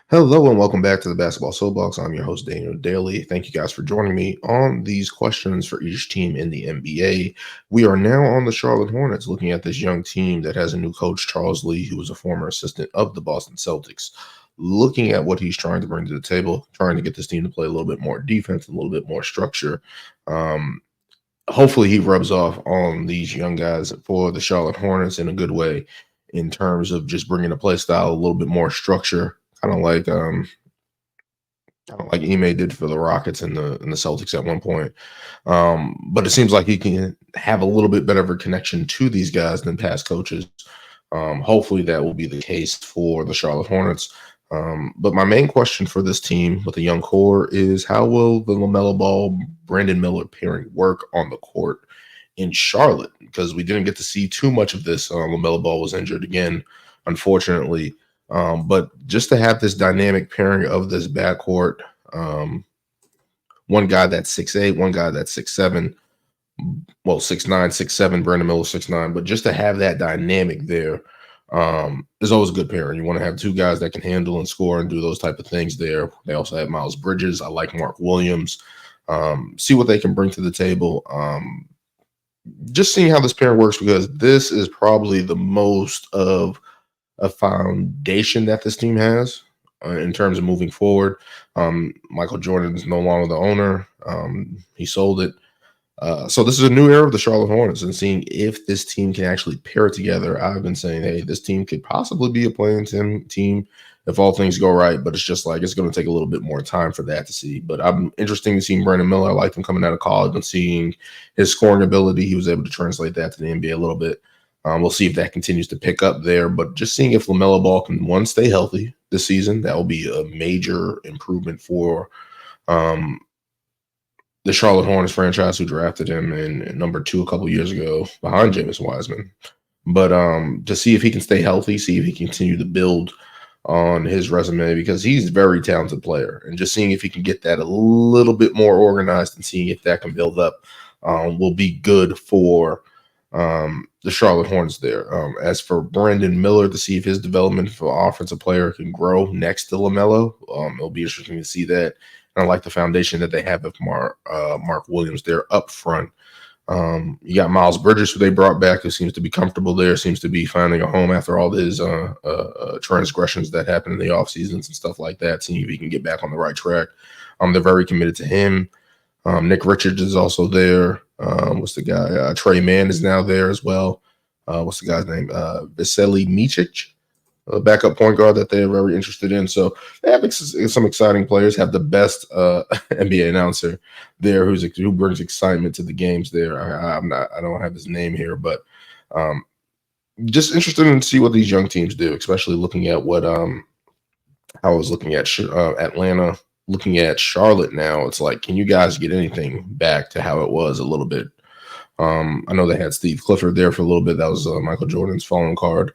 Hello and welcome back to the Basketball Soapbox. I'm your host, Daniel Daly. Thank you guys for joining me on these questions for each team in the NBA. We are now on the Charlotte Hornets, looking at this young team that has a new coach, Charles Lee, who was a former assistant of the Boston Celtics. Looking at what he's trying to bring to the table, trying to get this team to play a little bit more defense, a little bit more structure. Um, Hopefully, he rubs off on these young guys for the Charlotte Hornets in a good way in terms of just bringing the play style a little bit more structure, kind of like Ime did for the Rockets and the Celtics at one point. But it seems like he can have a little bit better of a connection to these guys than past coaches. Hopefully that will be the case for the Charlotte Hornets. But my main question for this team with the young core is how will the Lamelo Ball Brandon Miller pairing work on the court in Charlotte? Because we didn't get to see too much of this. Lamelo Ball was injured again, unfortunately. But just to have this dynamic pairing of this backcourt, one guy that's 6'8", one guy that's 6'7", well, 6'9", 6'7", Brandon Miller 6'9", but just to have that dynamic there is always a good pairing. You want to have two guys that can handle and score and do those type of things there. They also have Miles Bridges. I like Mark Williams. See what they can bring to the table. Just seeing how this pairing works, because this is probably the most of a foundation that this team has in terms of moving forward. Michael Jordan is no longer the owner. He sold it. So this is a new era of the Charlotte Hornets, and seeing if this team can actually pair it together. I've been saying, hey, this team could possibly be a playing team if all things go right, but it's just like it's going to take a little bit more time for that to see. But I'm interested in seeing Brandon Miller. I like him coming out of college and seeing his scoring ability. He was able to translate that to the NBA a little bit. We'll see if that continues to pick up there, but just seeing if Lamelo Ball can, one, stay healthy this season. That will be a major improvement for the Charlotte Hornets franchise, who drafted him in number 2 a couple years ago behind James Wiseman. But to see if he can stay healthy, see if he can continue to build on his resume, because he's a very talented player. And just seeing if he can get that a little bit more organized and seeing if that can build up will be good for the Charlotte Hornets there. As for Brandon Miller, to see if his development for offensive player can grow next to LaMelo, it'll be interesting to see that. And I like the foundation that they have with Mark Williams there up front. You got Miles Bridges, who they brought back, who seems to be comfortable there, seems to be finding a home after all his transgressions that happened in the off seasons and stuff like that, seeing if he can get back on the right track. They're very committed to him. Nick Richards is also there. What's the guy? Trey Mann is now there as well. What's the guy's name? Veseli Micic, a backup point guard that they're very interested in. So they have some exciting players. Have the best NBA announcer there, who brings excitement to the games there. I don't have his name here, but just interested in see what these young teams do, especially looking at what I was looking at Atlanta. Looking at Charlotte now, it's like, can you guys get anything back to how it was a little bit? I know they had Steve Clifford there for a little bit. That was Michael Jordan's fallen card.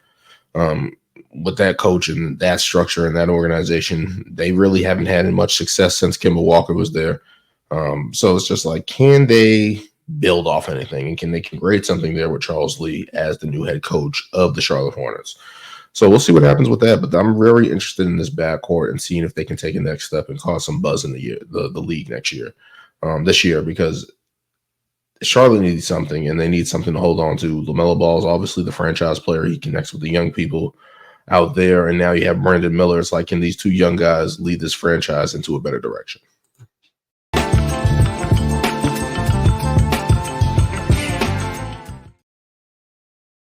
With that coach and that structure and that organization, they really haven't had much success since Kemba Walker was there. So it's just like, can they build off anything? And can they create something there with Charles Lee as the new head coach of the Charlotte Hornets? So we'll see what happens with that. But I'm very interested in this backcourt and seeing if they can take a next step and cause some buzz in the league this year, because Charlotte needs something, and they need something to hold on to. LaMelo Ball is obviously the franchise player. He connects with the young people out there, and now you have Brandon Miller. It's like, can these two young guys lead this franchise into a better direction?